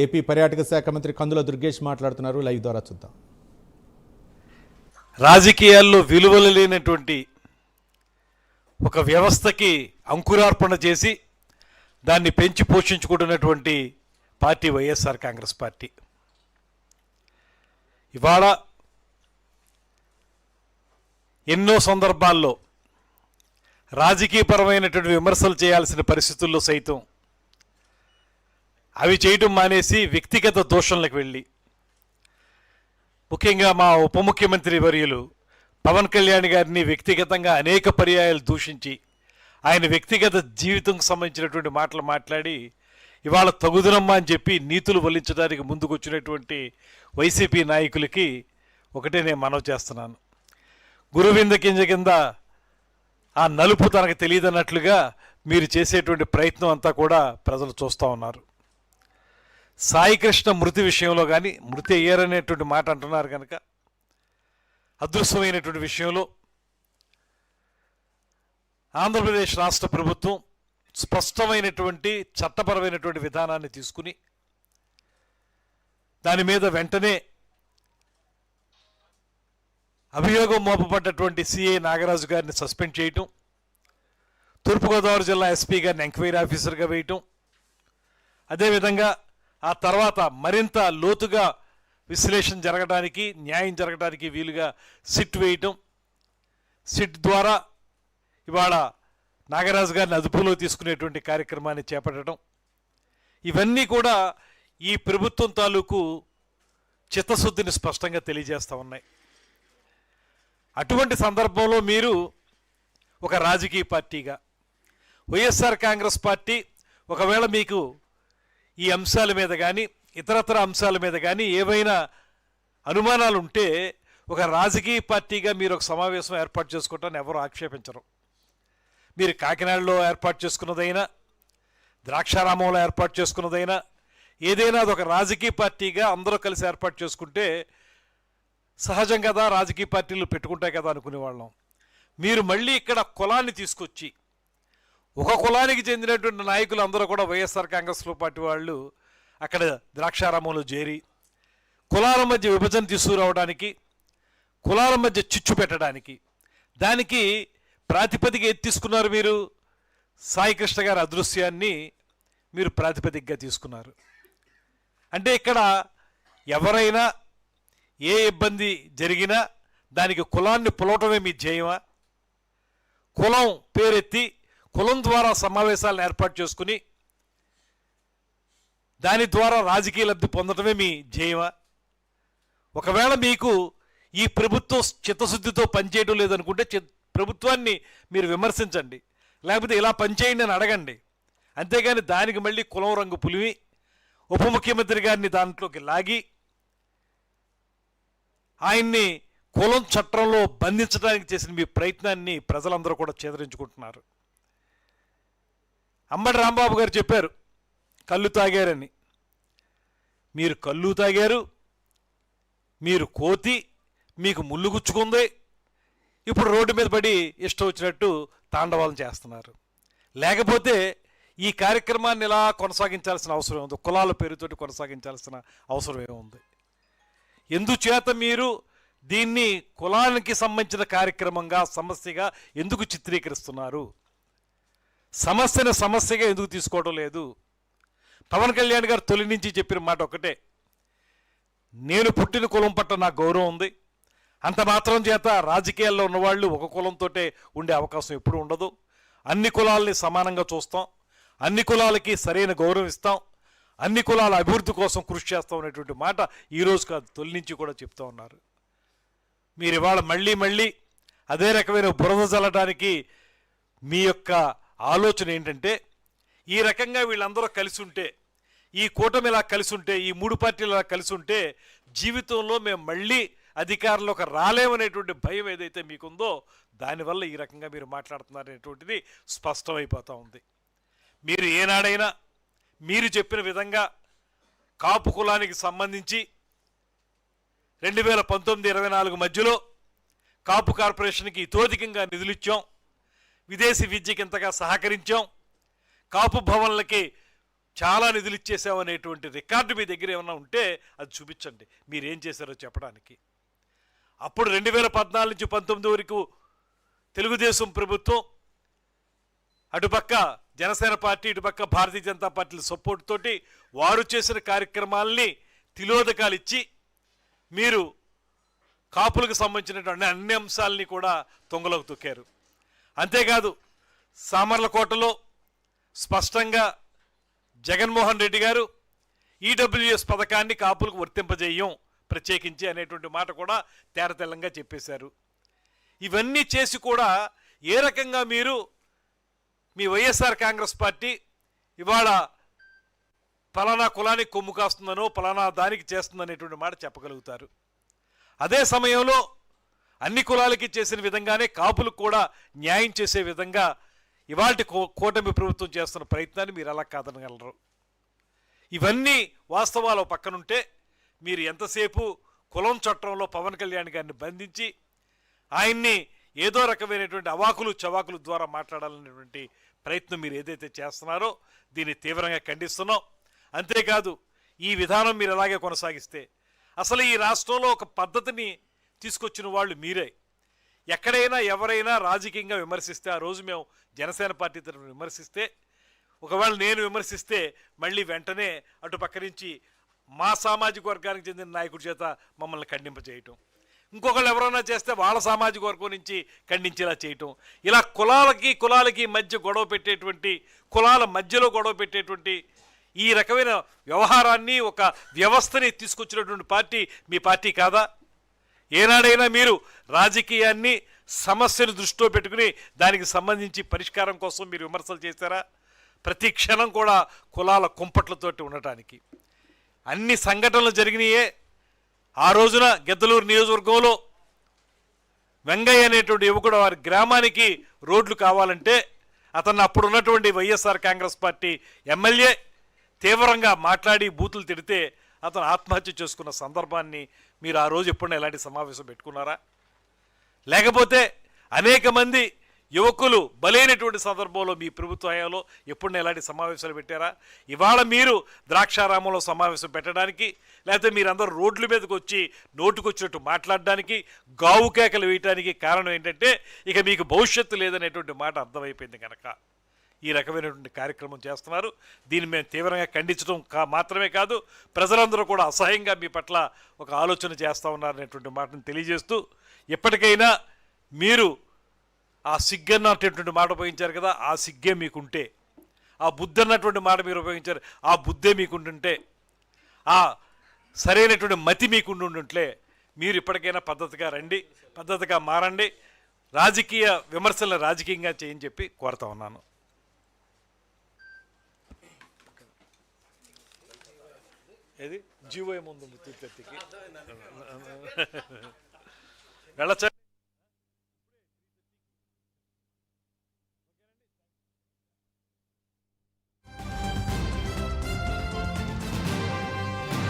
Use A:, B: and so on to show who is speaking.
A: AP పర్యాటక శాఖ మంత్రి కందుల దుర్గేష్ మాట్లాడుతున్నారు. లైవ్ ద్వారా చూద్దాం.
B: రాజకీయాల్లో విలువలు లేనటువంటి ఒక వ్యవస్థకి అంకురార్పణ చేసి దాన్ని పెంచి పోషించుకుంటున్నటువంటి పార్టీ వైఎస్ఆర్ కాంగ్రెస్ పార్టీ. ఇవాళ ఎన్నో సందర్భాల్లో రాజకీయపరమైనటువంటి విమర్శలు చేయాల్సిన పరిస్థితుల్లో సైతం అవి చేయటం మానేసి వ్యక్తిగత దోషణలకు వెళ్ళి, ముఖ్యంగా మా ఉప ముఖ్యమంత్రి వర్యులు పవన్ కళ్యాణ్ గారిని వ్యక్తిగతంగా అనేక పర్యాయాలు దూషించి ఆయన వ్యక్తిగత జీవితంకు సంబంధించినటువంటి మాటలు మాట్లాడి ఇవాళ తగుదనమ్మా అని చెప్పి నీతులు వల్లించడానికి ముందుకు వచ్చినటువంటి వైసీపీ నాయకులకి ఒకటే నేను మనవి చేస్తున్నాను. గురువింద కింద కింద ఆ నలుపు తనకు తెలియదన్నట్లుగా మీరు చేసేటువంటి ప్రయత్నం అంతా కూడా ప్రజలు చూస్తూ ఉన్నారు. సాయికృష్ణ మృతి విషయంలో కానీ, మృతి అయ్యారనేటువంటి మాట అంటున్నారు కనుక, అదృశ్యమైనటువంటి విషయంలో ఆంధ్రప్రదేశ్ రాష్ట్ర ప్రభుత్వం స్పష్టమైనటువంటి చట్టపరమైనటువంటి విధానాన్ని తీసుకుని దాని మీద వెంటనే అభియోగం మోపబడ్డటువంటి సిఐ నాగరాజు గారిని సస్పెండ్ చేయటం, తూర్పుగోదావరి జిల్లా ఎస్పీ గారిని ఎంక్వైరీ ఆఫీసర్గా వేయటం, అదేవిధంగా ఆ తర్వాత మరింత లోతుగా విశ్లేషణ జరగడానికి, న్యాయం జరగడానికి వీలుగా సిట్ వేయటం, సిట్ ద్వారా ఇవాళ నాగరాజు గారిని అదుపులో తీసుకునేటువంటి కార్యక్రమాన్ని చేపట్టడం, ఇవన్నీ కూడా ఈ ప్రభుత్వం తాలూకు చిత్తశుద్ధిని స్పష్టంగా తెలియజేస్తూ ఉన్నాయి. అటువంటి సందర్భంలో మీరు ఒక రాజకీయ పార్టీగా వైఎస్ఆర్ కాంగ్రెస్ పార్టీ ఒకవేళ మీకు ఈ అంశాల మీద కానీ ఇతరతర అంశాల మీద కానీ ఏవైనా అనుమానాలు ఉంటే ఒక రాజకీయ పార్టీగా మీరు ఒక సమావేశం ఏర్పాటు చేసుకోవటాన్ని ఎవరు ఆక్షేపించరు. మీరు కాకినాడలో ఏర్పాటు చేసుకున్నదైనా, ద్రాక్షారామంలో ఏర్పాటు చేసుకున్నదైనా, ఏదైనా అదొక రాజకీయ పార్టీగా అందరూ కలిసి ఏర్పాటు చేసుకుంటే సహజం కదా, రాజకీయ పార్టీలు పెట్టుకుంటాయి కదా అనుకునేవాళ్ళం. మీరు మళ్ళీ ఇక్కడ కులాన్ని తీసుకొచ్చి ఒక కులానికి చెందినటువంటి నాయకులు అందరూ కూడా వైఎస్ఆర్ కాంగ్రెస్ పార్టీ వాళ్ళు అక్కడ ద్రాక్షారామంలో చేరి కులాల మధ్య విభజన తీసుకురావడానికి, కులాల మధ్య చిచ్చు పెట్టడానికి, దానికి ప్రాతిపదిక ఎత్తి తీసుకున్నారు. మీరు సాయికృష్ణ గారి అదృశ్యాన్ని మీరు ప్రాతిపదికగా తీసుకున్నారు. అంటే ఇక్కడ ఎవరైనా ఏ ఇబ్బంది జరిగినా దానికి కులాన్ని పులవటమే మీ ధ్యేయమా? కులం పేరెత్తి కులం ద్వారా సమావేశాలను ఏర్పాటు చేసుకుని దాని ద్వారా రాజకీయ లబ్ధి పొందటమే మీ ధ్యేయమా? ఒకవేళ మీకు ఈ ప్రభుత్వం చిత్తశుద్ధితో పనిచేయడం లేదనుకుంటే ప్రభుత్వాన్ని మీరు విమర్శించండి, లేకపోతే ఇలా పనిచేయండి అని అడగండి. అంతేగాని దానికి మళ్ళీ కులం రంగు పులివి ఉప ముఖ్యమంత్రి గారిని దాంట్లోకి లాగి ఆయన్ని కులం చట్టంలో బంధించడానికి చేసిన మీ ప్రయత్నాన్ని ప్రజలందరూ కూడా చేదరించుకుంటున్నారు. అంబటి రాంబాబు గారు చెప్పారు కళ్ళు తాగారని. మీరు కళ్ళు తాగారు, మీరు కోతి, మీకు ముళ్ళు గుచ్చుకుంది, ఇప్పుడు రోడ్డు మీద పడి ఇష్టం వచ్చినట్టు తాండవాలను చేస్తున్నారు. లేకపోతే ఈ కార్యక్రమాన్ని ఇలా కొనసాగించాల్సిన అవసరం ఉంది, కులాల పేరుతోటి కొనసాగించాల్సిన అవసరం ఏముంది? ఎందుచేత మీరు దీన్ని కులానికి సంబంధించిన కార్యక్రమంగా, సమస్యగా ఎందుకు చిత్రీకరిస్తున్నారు? సమస్యను సమస్యగా ఎందుకు తీసుకోవడం లేదు? పవన్ కళ్యాణ్ గారు తొలి నుంచి చెప్పిన మాట ఒకటే, నేను పుట్టిన కులం పట్ల నాకు గౌరవం ఉంది, అంత మాత్రం చేత రాజకీయాల్లో ఉన్నవాళ్ళు ఒక కులంతో ఉండే అవకాశం ఎప్పుడు ఉండదు, అన్ని కులాలని సమానంగా చూస్తాం, అన్ని కులాలకి సరైన గౌరవం ఇస్తాం, అన్ని కులాల అభివృద్ధి కోసం కృషి చేస్తాం అనేటువంటి మాట ఈరోజు కాదు తొలి నుంచి కూడా చెప్తూ ఉన్నారు. మీరు ఇవాళ మళ్ళీ అదే రకమైన బురద చల్లడానికి మీ యొక్క ఆలోచన ఏంటంటే, ఈ రకంగా వీళ్ళందరూ కలిసి ఉంటే, ఈ కూటమి ఇలా కలిసి ఉంటే, ఈ మూడు పార్టీలు ఇలా కలిసి ఉంటే జీవితంలో మేము మళ్ళీ అధికారంలోకి రాలేమనేటువంటి భయం ఏదైతే మీకుందో దానివల్ల ఈ రకంగా మీరు మాట్లాడుతున్నారనేటువంటిది స్పష్టమైపోతూ ఉంది. మీరు ఏనాడైనా మీరు చెప్పిన విధంగా కాపు కులానికి సంబంధించి 2019-24 మధ్యలో కాపు కార్పొరేషన్కి ఇతోధికంగా నిధులు ఇచ్చాం, విదేశీ విద్యకి ఇంతగా సహకరించాం, కాపు భవన్లకి చాలా నిధులు ఇచ్చేసామనేటువంటి రికార్డు మీ దగ్గర ఏమన్నా ఉంటే అది చూపించండి, మీరేం చేశారో చెప్పడానికి. అప్పుడు 2014 నుంచి 19 వరకు తెలుగుదేశం ప్రభుత్వం, అటుపక్క జనసేన పార్టీ, ఇటుపక్క భారతీయ జనతా పార్టీల సపోర్ట్ తోటి వారు చేసిన కార్యక్రమాలని తిలోదకాలు ఇచ్చి మీరు కాపులకు సంబంధించినటువంటి అన్ని అంశాలని కూడా తొంగలోకి తొక్కారు. అంతేకాదు సామర్లకోటలో స్పష్టంగా జగన్మోహన్ రెడ్డి గారు ఈడబ్ల్యూఎస్ పథకాన్ని కాపులకు వర్తింపజేయం ప్రత్యేకించి అనేటువంటి మాట కూడా తేరతెల్లంగా చెప్పేశారు. ఇవన్నీ చేసి కూడా ఏ రకంగా మీరు మీ వైఎస్ఆర్ కాంగ్రెస్ పార్టీ ఇవాళ ఫలానా కులానికి కొమ్ము కాస్తుందనో ఫలానా దానికి చేస్తుందనేటువంటి మాట చెప్పగలుగుతారు? అదే సమయంలో అన్ని కులాలకి చేసిన విధంగానే కాపులకు కూడా న్యాయం చేసే విధంగా ఇవాల్టి కూటమి ప్రభుత్వం చేస్తున్న ప్రయత్నాన్ని మీరు ఎలా కాదనగలరు? ఇవన్నీ వాస్తవాలు పక్కనుంటే మీరు ఎంతసేపు కులం చట్టంలో పవన్ కళ్యాణ్ గారిని బంధించి ఆయన్ని ఏదో రకమైనటువంటి అవాకులు చవాకులు ద్వారా మాట్లాడాలనేటువంటి ప్రయత్నం మీరు ఏదైతే చేస్తున్నారో దీన్ని తీవ్రంగా ఖండిస్తున్నాం. అంతేకాదు ఈ విధానం మీరు అలాగే కొనసాగిస్తే అసలు ఈ రాష్ట్రంలో ఒక పద్ధతిని తీసుకొచ్చిన వాళ్ళు మీరే. ఎక్కడైనా ఎవరైనా రాజకీయంగా విమర్శిస్తే, ఆ రోజు మేము జనసేన పార్టీ తరఫున విమర్శిస్తే, ఒకవేళ నేను విమర్శిస్తే మళ్ళీ వెంటనే అటు పక్క నుంచి మా సామాజిక వర్గానికి చెందిన నాయకుడి చేత మమ్మల్ని ఖండింపజేయటం, ఇంకొకళ్ళు ఎవరైనా చేస్తే వాళ్ళ సామాజిక వర్గం నుంచి ఖండించేలా చేయటం, ఇలా కులాలకి మధ్య గొడవ పెట్టేటువంటి, కులాల మధ్యలో గొడవ పెట్టేటువంటి ఈ రకమైన వ్యవహారాన్ని, ఒక వ్యవస్థని తీసుకొచ్చినటువంటి పార్టీ మీ పార్టీ కాదా? ఏనాడైనా మీరు రాజకీయాన్ని సమస్యను దృష్టిలో పెట్టుకుని దానికి సంబంధించి పరిష్కారం కోసం మీరు విమర్శలు చేశారా? ప్రతి క్షణం కూడా కులాల కుంపట్లతోటి ఉండటానికి అన్ని సంఘటనలు జరిగినాయే. ఆ రోజున గిద్దలూరు నియోజకవర్గంలో వెంగయ్య అనేటువంటి యువకుడు వారి గ్రామానికి రోడ్లు కావాలంటే అతన్ని అప్పుడున్నటువంటి వైఎస్ఆర్ కాంగ్రెస్ పార్టీ ఎమ్మెల్యే తీవ్రంగా మాట్లాడి బూతులు తిడితే అతను ఆత్మహత్య చేసుకున్న సందర్భాన్ని మీరు ఆ రోజు ఎప్పుడైనా ఎలాంటి సమావేశం పెట్టుకున్నారా? లేకపోతే అనేక మంది యువకులు బలైనటువంటి సందర్భంలో మీ ప్రభుత్వ హయాంలో ఎప్పుడైనా ఎలాంటి సమావేశాలు పెట్టారా? ఇవాళ మీరు ద్రాక్షారామంలో సమావేశం పెట్టడానికి, లేకపోతే మీరందరూ రోడ్ల మీదకి వచ్చి నోటుకొచ్చినట్టు మాట్లాడడానికి, గావు కేకలు వేయటానికి కారణం ఏంటంటే ఇక మీకు భవిష్యత్తు లేదనేటువంటి మాట అర్థమైపోయింది కనుక ఈ రకమైనటువంటి కార్యక్రమం చేస్తున్నారు. దీన్ని మేము తీవ్రంగా ఖండించడం మాత్రమే కాదు, ప్రజలందరూ కూడా అసహ్యంగా మీ పట్ల ఒక ఆలోచన చేస్తూ ఉన్నారనేటువంటి మాటను తెలియజేస్తూ, ఎప్పటికైనా మీరు ఆ సిగ్గన్నటువంటి మాట ఉపయోగించారు కదా, ఆ సిగ్గే మీకుంటే, ఆ బుద్ధి అన్నటువంటి మాట మీరు ఉపయోగించారు, ఆ బుద్ధే మీకుంటుంటే, ఆ సరైనటువంటి మతి మీకుంటుంటే మీరు ఇప్పటికైనా పద్ధతిగా రండి, పద్ధతిగా మారండి, రాజకీయ విమర్శలను రాజకీయంగా చేయని చెప్పి కోరుతా ఉన్నాను. ఏది జీవో ఏముంది తిరుపతికి వెళ్ళచ్చా?